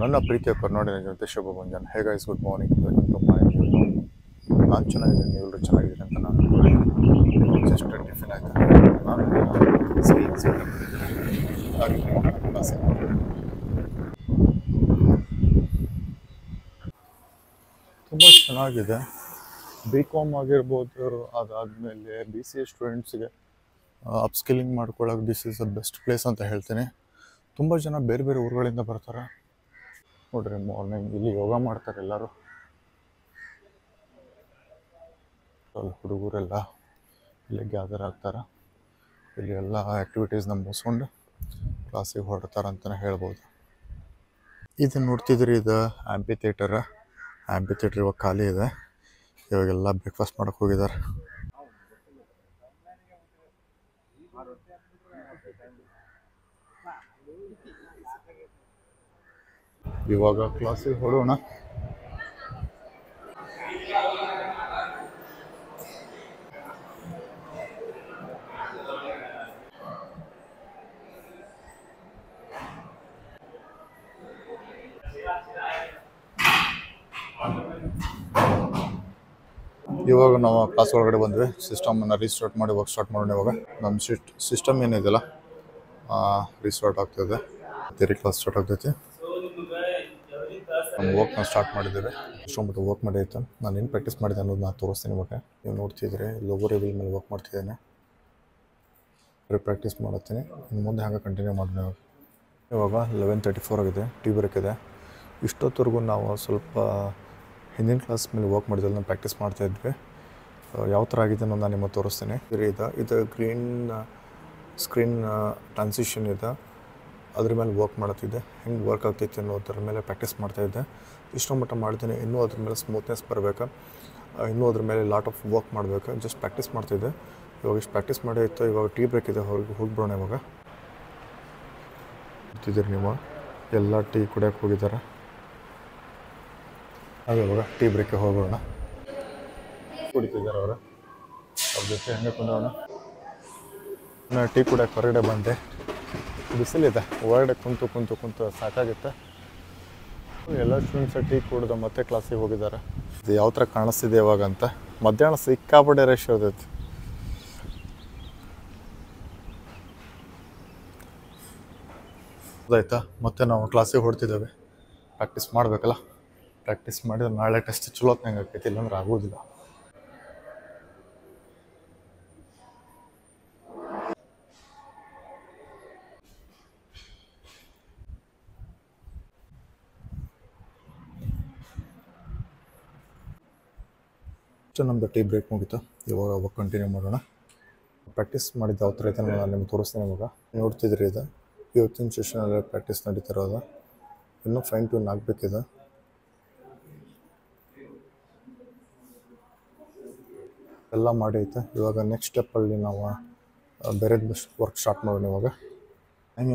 ನನ್ನ ಪ್ರೀತಿಯ ಕರ್ನಾಟಕ ಜನತೆ ಶುಭ ಮುಂಜಾನೆ. Hey guys, good morning, welcome to my video. ನಾನು ಚೆನ್ನಾಗಿದ್ದೀನಿ, ನೀವೆಲ್ಲರೂ ಚೆನ್ನಾಗಿದ್ದೀನಿ ಅಂತ ನಾನು ಅನ್ಕೊಂಡಿದ್ದೀನಿ. ಜಸ್ಟ್ ಟಿಫಿನ್ ಆಯಿತು. ನಾನು ಕ್ಲಾಸ್ ತುಂಬ ಚೆನ್ನಾಗಿದೆ. BCom ಆಗಿರ್ಬೋದು, ಅದಾದಮೇಲೆ BCA ಸ್ಟೂಡೆಂಟ್ಸ್ಗೆ ಅಪ್ಸ್ಕಿಲ್ಲಿಂಗ್ ಮಾಡ್ಕೊಳ್ಳೋಕೆ this is the best place ಅಂತ ಹೇಳ್ತೀನಿ. ತುಂಬ ಜನ ಬೇರೆ ಬೇರೆ ಊರುಗಳಿಂದ ಬರ್ತಾರೆ. ನೋಡ್ರಿ, ಮಾರ್ನಿಂಗ್ ಇಲ್ಲಿ ಯೋಗ ಮಾಡ್ತಾರೆ ಎಲ್ಲರೂ. ಅಲ್ಲಿ ಹುಡುಗರೆಲ್ಲ ಇಲ್ಲಿ ಗ್ಯಾದರ್ ಆಗ್ತಾರೆ. ಇಲ್ಲಿ ಎಲ್ಲ ಆ್ಯಕ್ಟಿವಿಟೀಸ್ನ ಮುಗಿಸ್ಕೊಂಡು ಕ್ಲಾಸಿಗೆ ಹೊರಡ್ತಾರೆ ಅಂತಲೇ ಹೇಳ್ಬೋದು. ಇದು ನೋಡ್ತಿದ್ರಿ, ಇದು ಆ್ಯಂಪಿ ಥಿಯೇಟರ್ ಇವಾಗ ಖಾಲಿ ಇದೆ. ಇವಾಗೆಲ್ಲ ಬ್ರೇಕ್ಫಾಸ್ಟ್ ಮಾಡೋಕ್ಕೆ ಹೋಗಿದ್ದಾರೆ. ಇವಾಗ ಕ್ಲಾಸಿಗೆ ಹೊರಡೋಣ. ಇವಾಗ ನಾವು ಕ್ಲಾಸ್ ಒಳಗಡೆ ಬಂದ್ವಿ. ಸಿಸ್ಟಮನ್ನು ರೀಸ್ಟಾರ್ಟ್ ಮಾಡಿ ವರ್ಕ್ ಸ್ಟಾರ್ಟ್ ಮಾಡೋಣ. ಇವಾಗ ನಮ್ಮ ಸಿಸ್ಟಮ್ ಏನಿದೆಯಲ್ಲ ರೀಸ್ಟಾರ್ಟ್ ಆಗ್ತದೆ. ಬೇರೆ ಕ್ಲಾಸ್ ಸ್ಟಾರ್ಟ್ ಆಗ್ತೈತಿ. ನಮ್ಮ ವರ್ಕ್ನ ಸ್ಟಾರ್ಟ್ ಮಾಡಿದ್ದೇವೆ. ಅಷ್ಟೊಂದು ವರ್ಕ್ ಮಾಡಿತ್ತು. ನಾನು ಏನು ಪ್ರಾಕ್ಟೀಸ್ ಮಾಡಿದೆ ಅನ್ನೋದು ನಾನು ತೋರಿಸ್ತೀನಿ. ಇವಾಗ ನೀವು ನೋಡ್ತಿದ್ರೆ ಲೋಗೋ ರಿವೀಲ್ ಮೇಲೆ ವರ್ಕ್ ಮಾಡ್ತಿದ್ದೇನೆ. ಪ್ರಾಕ್ಟೀಸ್ ಮಾಡುತ್ತೀನಿ. ಇನ್ನು ಮುಂದೆ ಹಾಗೆ ಕಂಟಿನ್ಯೂ ಮಾಡೋಣ. ಇವಾಗ 11:34 ಆಗಿದೆ. ಟೀ ಬ್ರೇಕ್ ಇದೆ. ಇಷ್ಟೊತ್ತವರೆಗೂ ನಾವು ಸ್ವಲ್ಪ ಹಿಂದಿನ ಕ್ಲಾಸ್ ಮೇಲೆ ವರ್ಕ್ ಮಾಡಿದ್ದಲ್ಲಿ ನಾವು ಪ್ರಾಕ್ಟೀಸ್ ಮಾಡ್ತಾಯಿದ್ವಿ. ಯಾವ ಥರ ಆಗಿದೆ ಅನ್ನೋದು ನಾನು ನಿಮಗೆ ತೋರಿಸ್ತೀನಿ. ಇದು ಗ್ರೀನ್ ಸ್ಕ್ರೀನ್ ಟ್ರಾನ್ಸಿಷನ್ ಇದೆ. ಅದ್ರ ಮೇಲೆ ವರ್ಕ್ ಮಾಡ್ತಿದ್ದೆ. ಹೆಂಗೆ ವರ್ಕ್ ಆಗ್ತೈತೆ ಅನ್ನೋದ್ರ ಮೇಲೆ ಪ್ರಾಕ್ಟೀಸ್ ಮಾಡ್ತಾಯಿದ್ದೆ. ಇಷ್ಟೋ ಮಟ್ಟ ಮಾಡ್ತೀನಿ. ಇನ್ನೂ ಅದ್ರ ಮೇಲೆ ಸ್ಮೂತ್ನೆಸ್ ಬರಬೇಕು. ಇನ್ನೂ ಅದ್ರ ಮೇಲೆ ಲಾಟ್ ಆಫ್ ವರ್ಕ್ ಮಾಡಬೇಕು. ಜಸ್ಟ್ ಪ್ರಾಕ್ಟೀಸ್ ಮಾಡ್ತಿದ್ದೆ. ಇವಾಗ ಇಷ್ಟು ಪ್ರಾಕ್ಟೀಸ್ ಮಾಡಿ ಇತ್ತು. ಇವಾಗ ಟೀ ಬ್ರೇಕ್ ಇದೆ. ಹೋಗ್ಬಿಡೋಣ. ಇವಾಗ ಬರ್ತಿದ್ದೀರಿ ನೀವು, ಎಲ್ಲ ಟೀ ಕುಡಿಯೋಕೆ ಹೋಗಿದ್ದಾರೆ. ಹಾಗೆ ಇವಾಗ ಟೀ ಬ್ರೇಕಿಗೆ ಹೋಗೋಣ. ಕುಡಿತಿದ್ದಾರೆ ಅವರು. ಅವ್ರ ಜೊತೆ ಹಂಗೆ ಕುಂದೋಣ. ನಾನು ಟೀ ಕುಡಿಯೋಕೆ ಹೊರಗಡೆ ಬಂದೆ. ಬಿಸಿಲಿದೆ. ಹೊರಗಡೆ ಕುಂತು ಸಾಕಾಗುತ್ತೆ. ಎಲ್ಲ ಸ್ಟೂಡೆಂಟ್ಸ್ ಟೀ ಕುಡಿದು ಮತ್ತೆ ಕ್ಲಾಸಿಗೆ ಹೋಗಿದ್ದಾರೆ. ಇದು ಯಾವ ಥರ ಕಾಣಿಸ್ತಿದೆ ಇವಾಗ ಅಂತ. ಮಧ್ಯಾಹ್ನ ಸಿಕ್ಕಾಪಟ್ಟೆ ರಶ್ ಇರ್ತೈತಿ. ಹೌದಾಯ್ತಾ, ಮತ್ತೆ ನಾವು ಕ್ಲಾಸಿಗೆ ಹೊಡ್ತಿದ್ದೇವೆ. ಪ್ರಾಕ್ಟೀಸ್ ಮಾಡಬೇಕಲ್ಲ. ಪ್ರಾಕ್ಟೀಸ್ ಮಾಡಿದ್ರೆ ನಾಳೆ ಟೆಸ್ಟ್ ಚಲೋ ಹೊತ್ನಂಗೆ ಆಕೈತಿ, ಇಲ್ಲಾಂದ್ರೆ ಆಗೋದಿಲ್ಲ. ನಮ್ಮದು ಟೀ ಬ್ರೇಕ್ ಮುಗಿತು. ಇವಾಗ ಕಂಟಿನ್ಯೂ ಮಾಡೋಣ. ಪ್ರಾಕ್ಟೀಸ್ ಮಾಡಿದ್ದು ಯಾವ ಥರ ಐತೆ ನಾನು ನಿಮ್ಗೆ ತೋರಿಸ್ತೀನಿ. ಇವಾಗ ನೋಡ್ತಿದ್ರಿ, ಇದು ಇವತ್ತಿನ ಸೆಷನಲ್ಲಿ ಪ್ರಾಕ್ಟೀಸ್ ನಡೀತಿರೋದು. ಇನ್ನೂ ಫೈನ್ ಟ್ಯೂನ್ ಆಗಬೇಕಿದೆ. ಎಲ್ಲ ಮಾಡಿ ಐತೆ. ಇವಾಗ ನೆಕ್ಸ್ಟ್ ಸ್ಟೆಪ್ಪಲ್ಲಿ ನಾವು ಬೇರೆ ವರ್ಕ್ ಸ್ಟಾರ್ಟ್ ಮಾಡೋಣ. ಇವಾಗ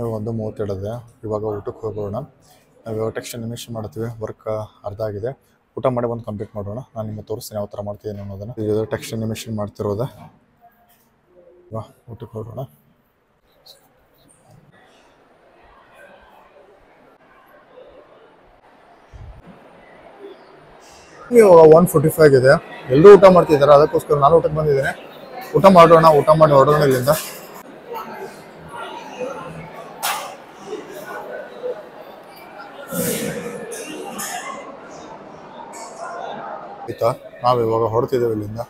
ಇವಾಗ 1:32 ಇವಾಗ ಊಟಕ್ಕೆ ಹೋಗೋಣ. ನಾವು ಇವಾಗ ಟೆಕ್ಸ್ಟ್ ಅನಿಮೇಷನ್ ಮಾಡ್ತೀವಿ. ವರ್ಕ್ ಅರ್ಧ ಆಗಿದೆ. ಊಟ ಮಾಡಿ ಬಂದು ಕಂಪ್ಲೀಟ್ ಮಾಡೋಣ. ನಾನು ನಿಮಗೆ ತೋರಿಸ್ತೀನಿ ಯಾವ ಥರ ಮಾಡ್ತೀನಿ ಅನ್ನೋದನ್ನು. ಈಗ ಟೆಕ್ಸ್ಟ್ ಅನಿಮೇಷನ್ ಮಾಡ್ತಿರೋದು. ಊಟಕ್ಕೆ ಹೋಗೋಣ. ಇವಾಗ 1:45 ಆಗಿದೆ. ಎಲ್ಲರೂ ಊಟ ಮಾಡ್ತಿದ್ದಾರೆ. ಅದಕ್ಕೋಸ್ಕರ ನಾನು ಊಟಕ್ಕೆ ಬಂದಿದ್ದೇನೆ. ಊಟ ಮಾಡೋಣ. ಊಟ ಮಾಡಿ ಹೊರಡೋಣ ಇಲ್ಲಿಂದ. ಆಯಿತಾ, ನಾವು ಇವಾಗ ಹೊರಡ್ತಿದ್ದೇವೆ ಇಲ್ಲಿಂದ.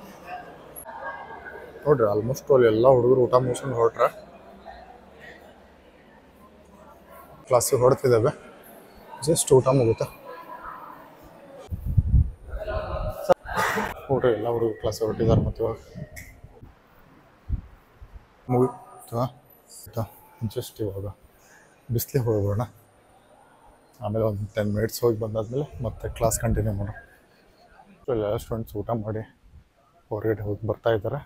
ನೋಡ್ರಿ, ಆಲ್ಮೋಸ್ಟ್ ಅಲ್ಲಿ ಎಲ್ಲ ಹುಡುಗರು ಊಟ ಮುಗಿಸ್ಕೊಂಡು ಹೊರಟ್ರೆ. ಕ್ಲಾಸಿಗೆ ಹೊರಡ್ತಿದ್ದೇವೆ. ಜಸ್ಟ್ ಊಟ ಮುಗುತ್ತೆ. ನೋಡ್ರಿ, ಎಲ್ಲ ಹುಡುಗರು ಕ್ಲಾಸಿಗೆ ಹೊರಟಿದ್ದಾರೆ. ಮತ್ತು ಇವಾಗ ಮುಗಿತಾ ಜಸ್ಟ್ ಇವಾಗ ಬಿಸಿಲಿಗೆ ಹೋಗೋಣ. ಆಮೇಲೆ ಒಂದು 10 ಮಿನಿಟ್ಸ್ ಹೋಗಿ ಬಂದಾದ್ಮೇಲೆ ಮತ್ತೆ ಕ್ಲಾಸ್ ಕಂಟಿನ್ಯೂ ಮಾಡೋಣ. ಎಲ್ಲ ಸ್ಟೂಡೆಂಟ್ಸ್ ಊಟ ಮಾಡಿ ಹೊರಗಡೆ ಹೋಗಿ ಬರ್ತಾಯಿದ್ದಾರೆ.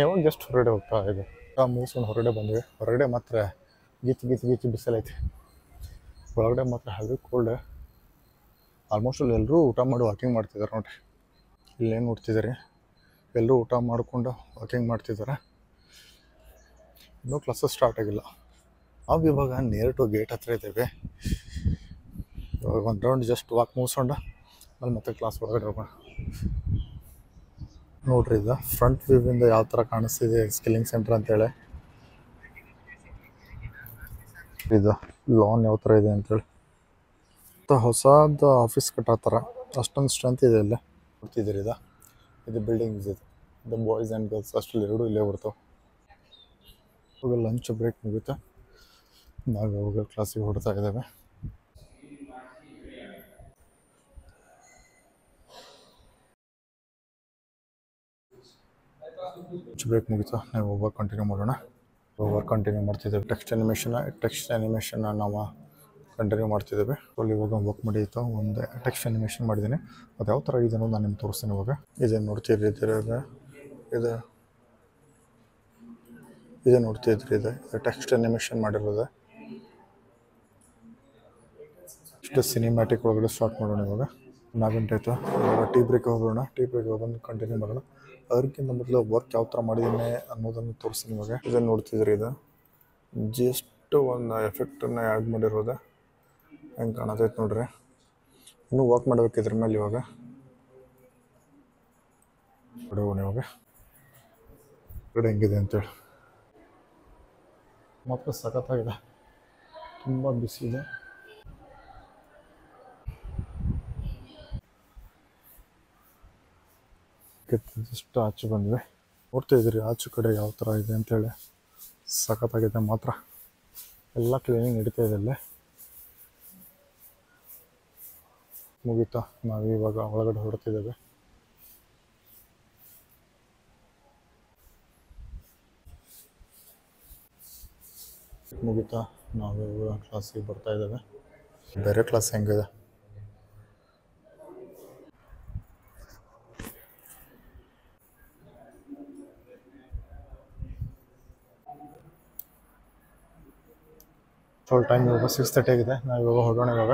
ಯಾವಾಗ ಜಸ್ಟ್ ಹೊರಗಡೆ ಹೋಗ್ತಾ ಇದೆ. ಮುಗಿಸ್ಕೊಂಡು ಹೊರಗಡೆ ಬಂದ್ವಿ. ಹೊರಗಡೆ ಮಾತ್ರ ಗೀಚಿ ಬಿಸಿಲೈತಿ. ಒಳಗಡೆ ಮಾತ್ರ ಹೆವಿ ಕೋಲ್ಡ್. ಆಲ್ಮೋಸ್ಟ್ ಅಲ್ಲಿ ಎಲ್ಲರೂ ಊಟ ಮಾಡಿ ವಾಕಿಂಗ್ ಮಾಡ್ತಿದ್ದಾರೆ. ನೋಡಿರಿ, ಇಲ್ಲೇನು ನೋಡ್ತಿದ್ದಾರೆ, ಎಲ್ಲರೂ ಊಟ ಮಾಡಿಕೊಂಡು ವಾಕಿಂಗ್ ಮಾಡ್ತಿದ್ದಾರೆ. ಇನ್ನೂ ಕ್ಲಾಸಸ್ ಸ್ಟಾರ್ಟ್ ಆಗಿಲ್ಲ. ನಾವು ಇವಾಗ ನೇರ್ ಟು ಗೇಟ್ ಹತ್ರ ಇದ್ದೇವೆ. ಒಂದು ರೌಂಡ್ ಜಸ್ಟ್ ವಾಕ್ ಮುಗಿಸ್ಕೊಂಡು ಆಮೇಲೆ ಮತ್ತೆ ಕ್ಲಾಸ್ ಒಳಗಡೆ ಹೋಗೋಣ. ನೋಡ್ರಿ ಇದು ಫ್ರಂಟ್ ವ್ಯೂವಿಂದ ಯಾವ ಥರ ಕಾಣಿಸ್ತಿದೆ ಸ್ಕಿಲ್ಲಿಂಗ್ ಸೆಂಟರ್ ಅಂತೇಳಿ. ಇದು ಲಾನ್ ಯಾವ ಥರ ಇದೆ ಅಂತೇಳಿ ಹೊಸದು ಆಫೀಸ್ ಕಟ್ಟತ್ತಾರ. ಅಷ್ಟೊಂದು ಸ್ಟ್ರೆಂತ್ ಇದೆ ಇಲ್ಲೇ ನೋಡ್ತಿದ್ದೀರಿ. ಇದು ಬಿಲ್ಡಿಂಗ್ಸ್ ಇದು ಬಾಯ್ಸ್ ಆ್ಯಂಡ್ ಗರ್ಲ್ಸ್ ಅಷ್ಟರಲ್ಲಿ ಎರಡೂ ಇಲ್ಲೇ ಬರ್ತಾವೆ. ಇವಾಗ ಲಂಚ್ ಬ್ರೇಕ್ ಮುಗಿತಾ ನಾವು ಇವಾಗ ಕ್ಲಾಸಿಗೆ ಹೊಡ್ತಾ ಇದ್ದೇವೆ. ಲಂಚ್ ಬ್ರೇಕ್ ಮುಗಿತಾ ನಾವು ಹೋಗ್ವಾಗ ಕಂಟಿನ್ಯೂ ಮಾಡೋಣ. ವರ್ಕ್ ಕಂಟಿನ್ಯೂ ಮಾಡ್ತಿದ್ದೇವೆ. ಟೆಕ್ಸ್ಟ್ ಅನಿಮೇಷನ್ ನಾವು ಕಂಟಿನ್ಯೂ ಮಾಡ್ತಿದ್ದೇವೆ. ಅಲ್ಲಿ ಇವಾಗ ವರ್ಕ್ ಮಾಡಿತ್ತು. ಒಂದು ಟೆಕ್ಸ್ಟ್ ಅನಿಮೇಷನ್ ಮಾಡಿದ್ದೀನಿ. ಅದು ಯಾವ ಥರ ಇದೆ ಅನ್ನೋದು ನಾನು ನಿಮ್ಗೆ ತೋರಿಸ್ತೀನಿ. ಇವಾಗ ಇದೇ ನೋಡ್ತಿದ್ದೀರಿ. ಇದು ನೋಡ್ತಿದ್ರಿ. ಇದು ಟೆಕ್ಸ್ಟ್ ಅನಿಮೇಷನ್ ಮಾಡಿರೋದು. ಇಷ್ಟು ಸಿನಿಮ್ಯಾಟಿಕ್ ಒಳಗಡೆ ಸ್ಟಾರ್ಟ್ ಮಾಡೋಣ. ಇವಾಗ 4 ಗಂಟೆ ಆಯಿತು. ಇವಾಗ ಟೀ ಬ್ರೇಕ್ ಹೋಗೋಣ. ಟೀ ಬ್ರೇಕ್ ಬಂದು ಕಂಟಿನ್ಯೂ ಮಾಡೋಣ. ಅದಕ್ಕಿಂತ ಮೊದಲು ವರ್ಕ್ ಯಾವ ಥರ ಮಾಡಿದ್ದೀನಿ ಅನ್ನೋದನ್ನು ತೋರಿಸ್ತೀನಿ. ಇವಾಗ ಇದನ್ನು ನೋಡ್ತಿದ್ರಿ. ಇದು ಜಸ್ಟ್ ಒಂದು ಎಫೆಕ್ಟನ್ನು ಆ್ಯಡ್ ಮಾಡಿರೋದು ಹೆಂಗೆ ಕಾಣತೈತೆ ನೋಡ್ರಿ. ಇನ್ನೂ ವರ್ಕ್ ಮಾಡಬೇಕು ಇದ್ರ ಮೇಲೆ. ಇವಾಗ ಹೊಡೋಣ. ಇವಾಗ ಕಡೆ ಹೆಂಗಿದೆ ಅಂತೇಳಿ ಮಾತ್ರ ಸಖತ್ತಾಗಿದೆ. ತುಂಬ ಬಿಸಿ ಇದೆ. ಜಸ್ಟ್ ಆಚೆ ಬಂದ್ವಿ. ನೋಡ್ತಾ ಇದ್ದೀರಿ ಆಚೆ ಕಡೆ ಯಾವ ಥರ ಇದೆ ಅಂತೇಳಿ. ಸಖತ್ತಾಗಿದೆ ಮಾತ್ರ. ಎಲ್ಲ ಕ್ಲೀನಿಂಗ್ ನಡೀತಾ ಇದೆ ಅಲ್ಲೇ. ಮುಗೀತಾ ನಾವು ಇವಾಗ ಒಳಗಡೆ ಹೊರಡ್ತಿದ್ದೇವೆ. ಮುಗೀತಾ ನಾವು ಇವಾಗ ಕ್ಲಾಸಿಗೆ ಬರ್ತಾ ಇದ್ದೇವೆ. ಬೇರೆ ಕ್ಲಾಸ್ ಹೆಂಗಿದೆ ಸ್ವಲ್ಪ ಟೈಮ್. ಇವಾಗ 6:30 ಆಗಿದೆ. ನಾವು ಇವಾಗ ಹೊರಡೋಣ. ಇವಾಗ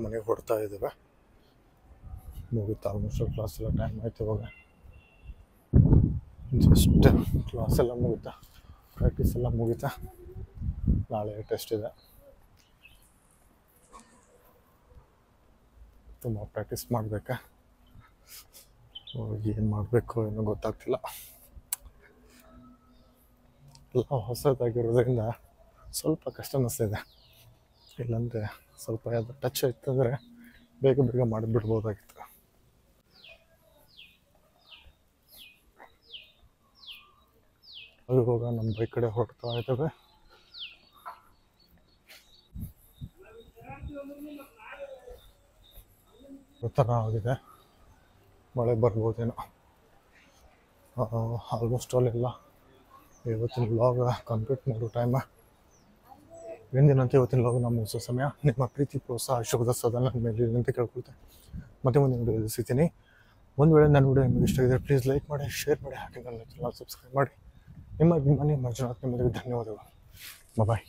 ಮನೆಗೆ ಹೊರಡ್ತಾ ಇದ್ದೇವೆ. ಮುಗೀತಾ ಆಲ್ಮೋಸ್ಟ್ ಕ್ಲಾಸ್ ಎಲ್ಲ ಟೈಮ್ ಆಯ್ತು. ಇವಾಗ ಜಸ್ಟ್ ಕ್ಲಾಸ್ ಎಲ್ಲ ಮುಗೀತಾ, ಪ್ರಾಕ್ಟೀಸ್ ಎಲ್ಲ ಮುಗೀತಾ. ನಾಳೆ ಟೆಸ್ಟ್ ಇದೆ. ತುಂಬ ಪ್ರಾಕ್ಟೀಸ್ ಮಾಡಬೇಕಾ, ಏನು ಮಾಡಬೇಕು ಏನೋ ಗೊತ್ತಾಗ್ತಿಲ್ಲ. ಎಲ್ಲ ಹೊಸದಾಗಿರೋದ್ರಿಂದ ಸ್ವಲ್ಪ ಕಷ್ಟ ಅನ್ನಿಸ್ತಿದೆ. ಇಲ್ಲಾಂದರೆ ಸ್ವಲ್ಪ ಯಾವ್ದು ಟಚ್ ಇತ್ತಂದರೆ ಬೇಗ ಬೇಗ ಮಾಡಿಬಿಡ್ಬೋದಾಗಿತ್ತು. ಇವಾಗ ನಮ್ಮ ಬೈಕ್ ಕಡೆ ಹೊರಡ್ತಾ ಇದ್ದೇವೆ. ಥರ ಆಗಿದೆ. ಮಳೆ ಬರ್ಬೋದೇನೋ. ಆಲ್ಮೋಸ್ಟ್ ಅಲ್ಲೆಲ್ಲ ಇವತ್ತಿನ ವ್ಲಾಗ್ ಕಂಪ್ಲೀಟ್ ಮಾಡೋ ಟೈಮ. ಎಂದಿನಂತೆ ಇವತ್ತಿನ ವ್ಲಾಗ್ ನಮ್ಮ ಮುಗಿಸೋ ಸಮಯ. ನಿಮ್ಮ ಪ್ರೀತಿ ಪ್ರೋತ್ಸಾಹ ಶುಭದ ಸದಾ ನನ್ನ ಮೇಲೆ ಅಂತ ಕೇಳ್ಕೊಳ್ತೆ ಮತ್ತೆ ಮುಂದಿನ ವಿಡಿಯೋದಲ್ಲಿ ಸಿಗ್ತೀನಿ. ಒಂದು ವೇಳೆ ನನ್ನ ವಿಡಿಯೋ ನಿಮಗೆ ಇಷ್ಟ ಆಗಿದೆ ಪ್ಲೀಸ್ ಲೈಕ್ ಮಾಡಿ, ಶೇರ್ ಮಾಡಿ, ಹಾಗೆ ನನ್ನ ಚಾನಲ್ ಸಬ್ಸ್ಕ್ರೈಬ್ ಮಾಡಿ. ನಿಮ್ಮ ಅಭಿಮಾನಿ ಮಂಜುನಾಥ್. ನಿಮ್ಮರಿಗೆ ಧನ್ಯವಾದಗಳು. ಬಾಯ್.